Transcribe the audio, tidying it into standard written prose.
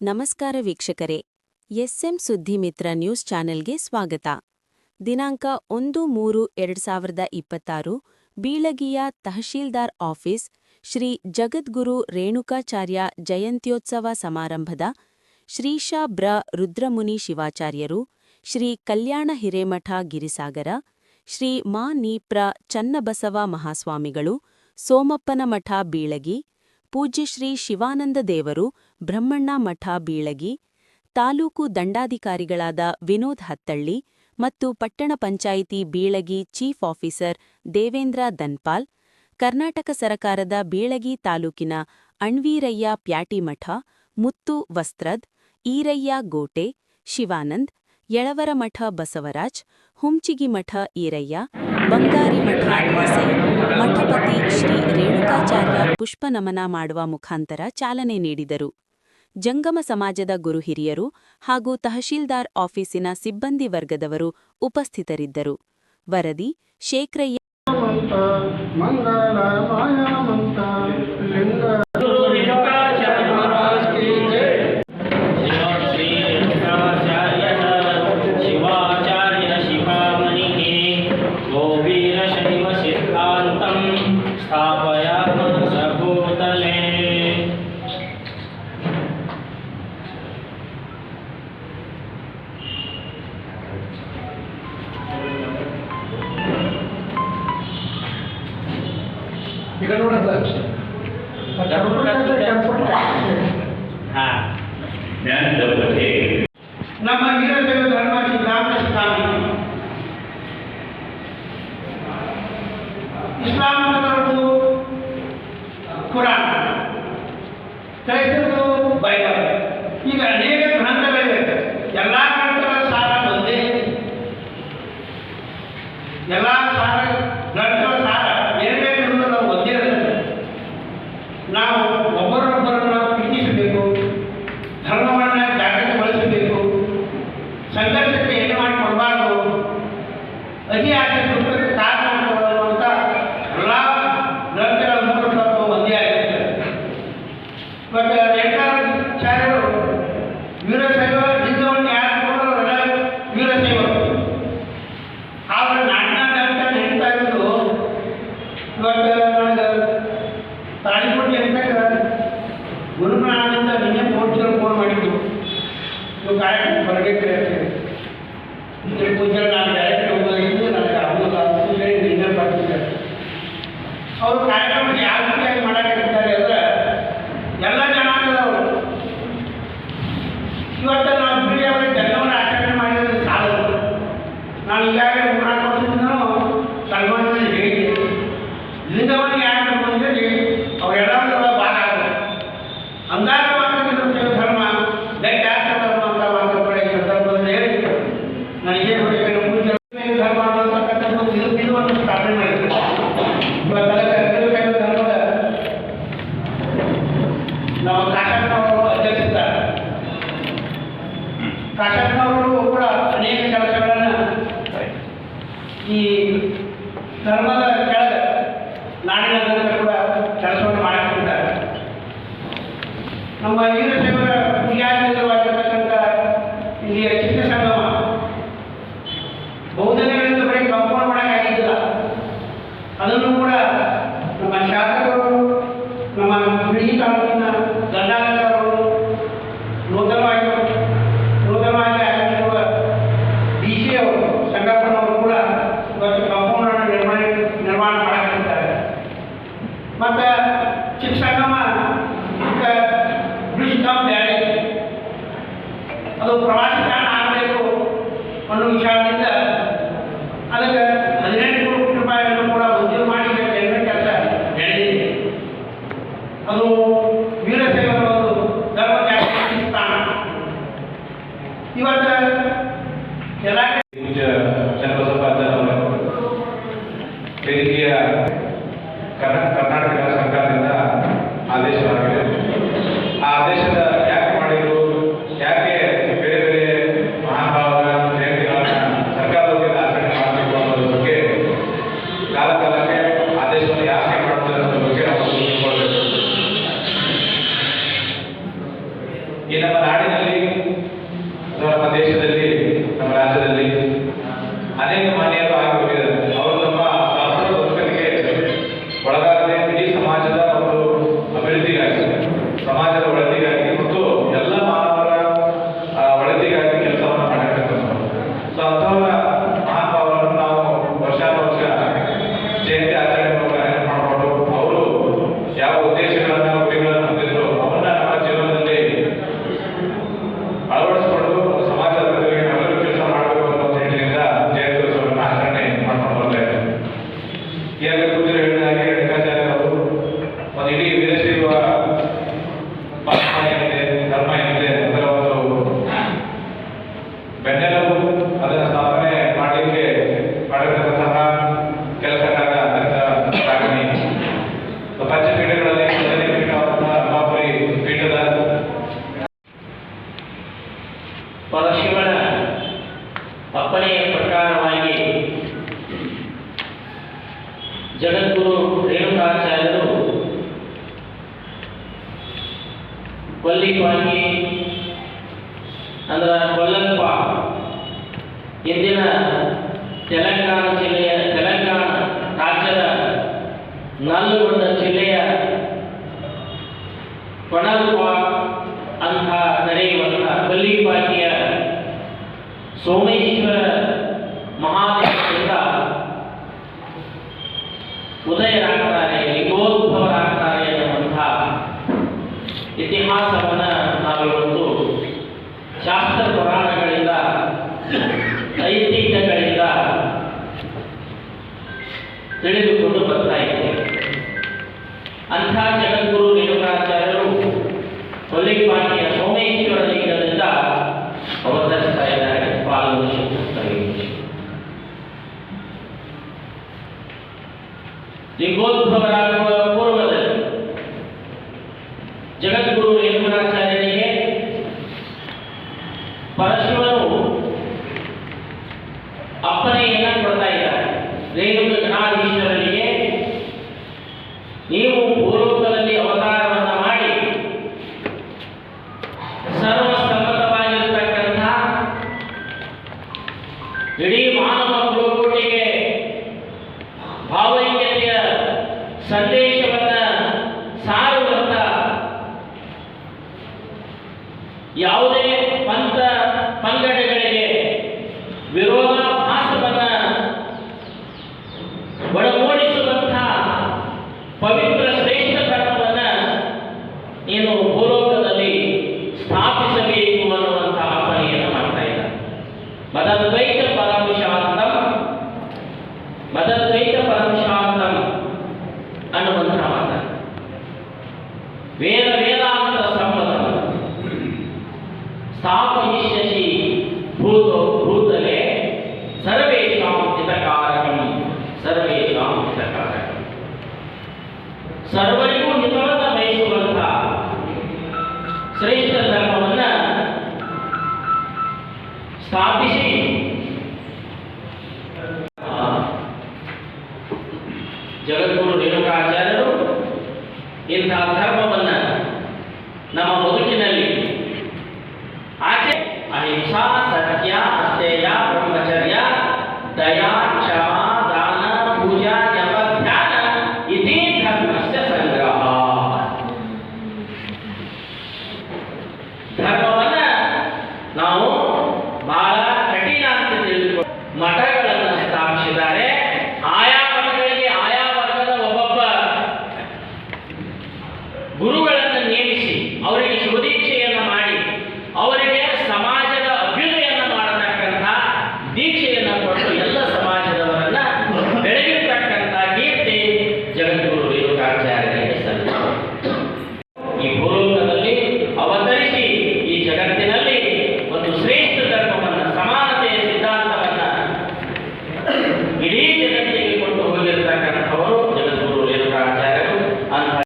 ನಮಸ್ಕಾರ ವೀಕ್ಷಕರೇ, ಎಸ್ಎಂ ಸುದ್ದಿ ಮಿತ್ರ ನ್ಯೂಸ್ ಚಾನೆಲ್ಗೆ ಸ್ವಾಗತ. ದಿನಾಂಕ 1-3-2026 ಬೀಳಗಿಯ ತಹಶೀಲ್ದಾರ್ ಆಫೀಸ್ ಶ್ರೀ ಜಗದ್ಗುರು ರೇಣುಕಾಚಾರ್ಯ ಜಯಂತ್ಯೋತ್ಸವ ಸಮಾರಂಭದ ಶ್ರೀಶ ಬ್ರ ರುದ್ರಮುನಿ ಶಿವಾಚಾರ್ಯರು, ಶ್ರೀ ಕಲ್ಯಾಣ ಹಿರೇಮಠ ಗಿರಿಸಾಗರ, ಶ್ರೀ ಮಾ ನೀಪ್ರ ಚನ್ನಬಸವ ಮಹಾಸ್ವಾಮಿಗಳು, ಸೋಮಪ್ಪನ ಮಠ ಬೀಳಗಿ, ಪೂಜ್ಯ ಶ್ರೀ ಶಿವಾನಂದ ದೇವರು ಬ್ರಹ್ಮಣ್ಣ ಮಠ ಬೀಳಗಿ, ತಾಲೂಕು ದಂಡಾಧಿಕಾರಿಗಳಾದ ವಿನೋದ್ ಹತ್ತಳ್ಳಿ ಮತ್ತು ಪಟ್ಟಣ ಪಂಚಾಯಿತಿ ಬೀಳಗಿ ಚೀಫ್ ಆಫೀಸರ್ ದೇವೇಂದ್ರ ದನ್ಪಾಲ್, ಕರ್ನಾಟಕ ಸರಕಾರದ ಬೀಳಗಿ ತಾಲೂಕಿನ ಅಣ್ವೀರಯ್ಯ ಪ್ಯಾಟಿಮಠ, ಮುತ್ತು ವಸ್ತ್ರದ್, ಈರಯ್ಯ ಗೋಟೆ, ಶಿವಾನಂದ್, ಯಳವರಮಠ ಬಸವರಾಜ್, ಹುಂಚಿಗಿಮಠ ಈರಯ್ಯ, ಬಂಗಾರಿಮಠ ಈಸೈ, ಮಠಪತಿ ಶ್ರೀ ರೇಣುಕಾಚಾರ್ಯ ಪುಷ್ಪನಮನ ಮಾಡುವ ಮುಖಾಂತರ ಚಾಲನೆ ನೀಡಿದರು. ಜಂಗಮ ಸಮಾಜದ ಗುರು ಹಿರಿಯರು ಹಾಗೂ ತಹಶೀಲ್ದಾರ್ ಆಫೀಸಿನ ಸಿಬ್ಬಂದಿ ವರ್ಗದವರು ಉಪಸ್ಥಿತರಿದ್ದರು. ವರದಿ ಶೇಖರಯ್ಯ. ನಮ್ಮ ವೀರಶೈವ ಧರ್ಮ ಸಿದ್ಧಾಂತ ಶಿಖಾಮಣಿ ಇಸ್ಲಾಂ ಮತದ್ದು ಕುರಾನ್, ಕ್ರೈಸ್ತರದು ಬೈಬಲ್, ಈಗ ಅನೇಕ ಗ್ರಂಥಗಳಿವೆ. ಎಲ್ಲ ಗ್ರಂಥಗಳ ಸಾರ ಒಂದೇ. ಎಲ್ಲ ಗ್ರಂಥಗಳ ಸಾರ ಬೇರೆ ಬೇರೆ ಇರುವುದು ನಾವು ಒಂದಿರಲಿಲ್ಲ. ನಾವು ಒಬ್ಬರೊಬ್ಬರನ್ನು ಪ್ರೀತಿಸಬೇಕು, ಧರ್ಮವನ್ನು ಜಾಗೃತಗೊಳಿಸಬೇಕು, ಸಂಘರ್ಷಕ್ಕೆ ಎಣ್ಣೆ ಮಾಡಿ ಕೊಡಬಾರ್ದು, ಅತಿಯಾದ ದುಃಖಕ್ಕೆ ಕಾರಣ ಅನ್ನುವಂಥ ಎಲ್ಲ ಗ್ರಂಥಗಳ ಮೂಲ ತತ್ವ ಒಂದೇ ಆಗಿರ್ತದೆ. ಇವತ್ತು ರೇಣುಕಾಚಾರ್ಯರು ವೀರಶೈವ ಲಿಂಗವನ್ನು ಯಾರು ಕೊಡೋರೆಲ್ಲ ವೀರಶೈವರು. ಆದರೆ ನಾಡಿನಾದ್ಯಂತ ನಡೀತಾ ಇರೋದು ಇವತ್ತು ನನಗೆ ತಾಳಿಕೋಟೆ ಅಂತ ಗುರುಪ್ರಾಣದಿಂದ ನಿನ್ನೆ ಫೋನ್ ಮಾಡಿದ್ದು, ನೀವು ಕಾರ್ಯಕ್ರಮ ಬರಬೇಕ್ರಿ ಅಂತ ಪೂಜೆ. ನಾನು ಡೈರೆಕ್ಟ್ ಹೋಗೋದಿದ್ದು ನನಗೆ ಆಗೋಲ್ಲ ಅಂತ ಹೇಳಿ ನಿನ್ನೆ ಬರ್ತಿದ್ದಾರೆ. ಅವರು ಕಾರ್ಯಕ್ರಮ ಯಾವ ರೀತಿಯಾಗಿ ಮಾಡಾಕಿರ್ತಾರೆ ಅಂದರೆ ಎಲ್ಲ ಜನಾಂಗದವರು ಇವತ್ತು ನಾವು ಬಿಳಿಯವರ ಜನ್ಮವನ್ನು ಆಚರಣೆ ಮಾಡಿದ್ರೆ ಸಾಲದು. ನಾನು ಈಗಾಗಲೇ 3-4 ವರ್ಷದಿಂದನೂ ಸನ್ಮಾನದಲ್ಲಿ ಹೇಳಿದ್ದೆ, ಲಿಂಗವನ್ನು ಯಾರು ಬಂದರೆ ಅವರೆಲ್ಲರೂ ಭಾಗ ಆಗುತ್ತೆ. ಅಂದಾಗ ಮಾತ್ರ ಧರ್ಮ ಬೆಟ್ಟ ಧರ್ಮ ಅಂತ ಮಾತುಗಳ ಸಂದರ್ಭದಲ್ಲಿ ಹೇಳಿ ನನಗೆ ಧರ್ಮ ಅನ್ನತಕ್ಕಂಥದ್ದು ಇದನ್ನು ಸ್ಥಾಪನೆ ಮಾಡಿದ್ರು. ಧರ್ಮದ ನಮ್ಮ ಕಾಶಪ್ಪನವರು ಅಧ್ಯಕ್ಷಿದ್ದಾರೆ. ಕಾಶಪ್ಪನವರು ಕೂಡ ಅನೇಕ ಕೆಲಸಗಳನ್ನು ಈ ಧರ್ಮದ ಕೆಳಗೆ ನಾಡಿನಾದ್ಯಂತ ಕೂಡ ಕೆಲಸವನ್ನು ಮಾಡಿಕೊಂಡಿದ್ದಾರೆ. ನಮ್ಮ ವೀರಶೈವರ ಪೂಜಾಕೇಂದ್ರವಾಗಿರ್ತಕ್ಕಂಥ ಇಲ್ಲಿಯ ಚಿಕ್ಕ ಸಂಗಮ ಬಹುದಿನಗಳಿಂದ ಬರೀ ಕಂಪೌಂಡ್ ಮಾಡೋಕ್ಕಾಗಿದ್ದಿಲ್ಲ. ಅದನ್ನು ಕೂಡ ನಮ್ಮ ಶಾಸಕರು, ನಮ್ಮ ಬಿಳಿ ತಾಲೂಕಿನ ದಂಡಾಧಿಕಾರಿಗಳು, ನೂತನವಾಗಿ ಆಗಿರುವ DC ಅವರು, ಸಂಗಪ್ಪನವರು ಕೂಡ ಇವತ್ತು ಕಂಪೌಂಡನ್ನು ನಿರ್ಮಾಣ ಮಾಡಕ್ಕಿದ್ದಾರೆ. ಮತ್ತು ಚಿಕ್ಕ ಸಂಗಮ ಬ್ರಿಡ್ಜ್ ಕಮ್ ಬ್ಯಾರೇಜ್ ಅದು ಪ್ರವಾಸಿ ತಾಣ ಆಗಬೇಕು ಅನ್ನೋ ವಿಚಾರದಿಂದ ಅದಕ್ಕೆ 18 ಕೋಟಿ ರೂಪಾಯಿಗಳನ್ನು ಕೂಡ ಮಂಜೂರು ಮಾಡಿ ಕೆಲಸ ನಡೆದಿದೆ. ಅನೇಕ ಮಾನ್ಯರು ಆಗಿ ಹೋಗಿದ್ದಾರೆ. ಅವರು ತಮ್ಮ ಶಾಸ್ತ್ರ ಸಂಸ್ಕೃತಿಗೆ ಒಳಗಾಗದೆ ಇಡೀ ಸಮಾಜದ ಒಂದು ಅಭಿವೃದ್ಧಿಗಾಗಿ, ಸಮಾಜದ ಒಳತಿಗಾಗಿ ಮತ್ತು ಎಲ್ಲ ಮಾನವರ ಒಳತಿಗಾಗಿ ಕೆಲಸವನ್ನು ಮಾಡಿರ್ತಕ್ಕಂಥವ್ರು. ಸೊ ಅಂಥವರ ಮಹಾನುಭಾವರನ್ನು ನಾವು ವರ್ಷಾನುವರ್ಷ ಜಯಂತಿ ಆಚರಣೆ ಕಾರ್ಯಕ್ರಮ ಮಾಡಿಕೊಂಡು ಅವರು ಯಾವ ಉದ್ದೇಶಗಳನ್ನ ಗುರಿಗಳನ್ನು ಹೊಂದಿದ್ರು ಅವನ್ನ ನಮ್ಮ ಜೀವನದಲ್ಲಿ ಅಳವಡಿಸಿಕೊಂಡು ಸಮಾಜ ಅಭಿವೃದ್ಧಿಗೆ ನಾವೆಲ್ಲರೂ ಕೆಲಸ ಮಾಡಬೇಕು ಅನ್ನೋ ನಿಟ್ಟಿನಿಂದ ಜಯಂತ್ಯೋತ್ಸವವನ್ನು ಆಚರಣೆ ಮಾಡ್ಕೊಂಡು ಬರ್ತಾ ಇದ್ದಾರೆ. ಈಗಾಗಲೇ ಕೂತಿರು ಹೇಳಿದ ಹಾಗೆ ರೇಣುಕಾಚಾರ್ಯ ಅವರು ಒಂದು ಇಡೀ ವೀರಶೈವ ಪಾಠ ಏನಿದೆ, ಧರ್ಮ ಏನಿದೆ ಅದರ ಒಂದು ಬೆನ್ನೆಲುಬು, ಅದನ್ನು ಸ್ಥಾಪನೆ ಮಾಡಲಿಕ್ಕೆ ಮಾಡಿರ್ತಕ್ಕಂತಹ ಕೆಲಸಗಾರ ಅದರಿಂದ ಸಾಗಣೆ ಪಂಚಪೀಠಗಳಲ್ಲಿ ಮೊದಲನೇ ಪೀಠವಾದಂತಹ ರಂಭಾಪುರಿ ಪೀಠದ ಪರಶಿವನ ಅಪ್ಪಣೆಯ ಪ್ರಕಾರವಾಗಿ ಜಗದ್ಗುರು ರೇಣುಕಾಚಾರ್ಯರು ಕೊಲ್ಲಿಪಾಗಿ ಅಂದ್ರೆ ಕೊಲ್ಲಪ್ಪ ಇಂದಿನ ತೆಲಂಗಾಣ ರಾಜ್ಯದ ನಲ್ಗೊಂಡ ಜಿಲ್ಲೆಯ ಕೊಣಲ್ಪ ಅಂತ ಕರೆಯುವಂತಹ ಕೊಲ್ಲಿಪಾಕಿಯ ಸೋಮೇಶ್ವರ ಮಹಾದೇವರಿಂದ ಉದಯರಾಗ್ತಾರೆ, ಲಿಂಗೋದ್ಭವರಾಗ್ತಾರೆ ಎನ್ನುವಂತಹ ಇತಿಹಾಸವನ್ನು ನಾವಿವತ್ತು ಶಾಸ್ತ್ರ ಪುರಾಣಗಳಿಂದ, ಐತಿಹ್ಯಗಳಿಂದ ತಿಳಿದುಕೊಂಡು ಬರ್ತಾ ಇದ್ದೇವೆ. ಅಂಥ ಜಗದ್ಗುರು ರೇಣುಕಾಚಾರ್ಯರು ಕೊಲ್ಲಿಪಾಕಿಯ ಸೋಮೇಶ್ವರ ಲಿಂಗದಿಂದ ಅವತರಿಸ್ತಾ ಇದ್ದಾರೆ. ಲಿಂಗೋದ್ಭವರಾಗುವ ಪೂರ್ವದಲ್ಲಿ ಜಗದ್ಗುರು ರೇಣುಕಾಚಾರ್ಯರಿಗೆ ಪರಶಿವನು ಅಪ್ಪಣೆಯನ್ನ ಕೊಡ್ತಾ ಇದ್ದಾರೆ. ರೇಣುಕ ಗಣಾಧೀಶ್ವರರಿಗೆ ನೀವು ಭೂಲೋಕದಲ್ಲಿ ಅವತಾರವನ್ನ ಮಾಡಿ ಸರ್ವಸಮ್ಮತವಾಗಿರತಕ್ಕಂಥ ಇಡೀ ಮಾನವ ಕುಲಕೋಟಿಗೆ ಭಾವೈಕ್ಯತೆಯ ಸಂದೇಶವನ್ನ ಸಾರುವಂತ ಯಾವುದೇ ಪಂಥ ಪಂಗಡಗಳಿಗೆ ವಿರೋಧಾಭಾಸವನ್ನ ಒಳಗೂಡಿಸುವಂತಹ ಪವಿತ್ರ ಶ್ರೇಷ್ಠ ಧರ್ಮವನ್ನ ನೀನು ಭೂಲೋಕದಲ್ಲಿ ಸ್ಥಾಪಿಸಬೇಕು ಅನ್ನುವಂತಹ ಅಪ್ಪಣೆಯನ್ನು ಮಾಡ್ತಾ ಇದ್ದಾರೆ. ಮದದ್ವೈತ ಪರಮಶಾಂತಂ, ಮದದ್ವೈತ ಪರಮಶಾಂತಂ ಅನ್ನುವಂತಹ ಮಾತ ವೇದ ವೇದಾಂತ ಸಮ್ಮತಂ ಸ್ಥಾಪಯಿಷ್ಯಸಿ ಭೂತಲೆ ಸರ್ವೇಷಾಂ ಹಿತಕಾರಕಂ, ಸರ್ವೇಷಾಂ ಹಿತಕಾರಕಂ. ಸರ್ವರಿಗೂ ಹಿತವನ್ನು ಬಯಸುವಂತ ಶ್ರೇಷ್ಠ ಧರ್ಮವನ್ನ ಸ್ಥಾಪಿಸಿ ಜಗದ್ಗುರು ರೇಣುಕಾಚಾರ್ಯರು ಇಂತಹ ಧರ್ಮವನ್ನ ನಮ್ಮ ಬದುಕಿನಲ್ಲಿ ಆಚೆ ಅಹಿಂಸಾ, ಸತ್ಯ, ಅಸ್ಥೇಯ, ಬ್ರಹ್ಮಚರ್ಯ, ದಯಾ, ಕ್ಷಮಾ, ದಾನ, ಪೂಜಾ, ಜಪ, ಧ್ಯಾನ ಇದೇ ಧರ್ಮಸ್ಯ ಸಂಗ್ರಹ. ಧರ್ಮವನ್ನ ನಾವು ಬಹಳ ಕಠಿಣ ಅಂತ ತಿಳಿದುಕೊಂಡು ಮಠಗಳ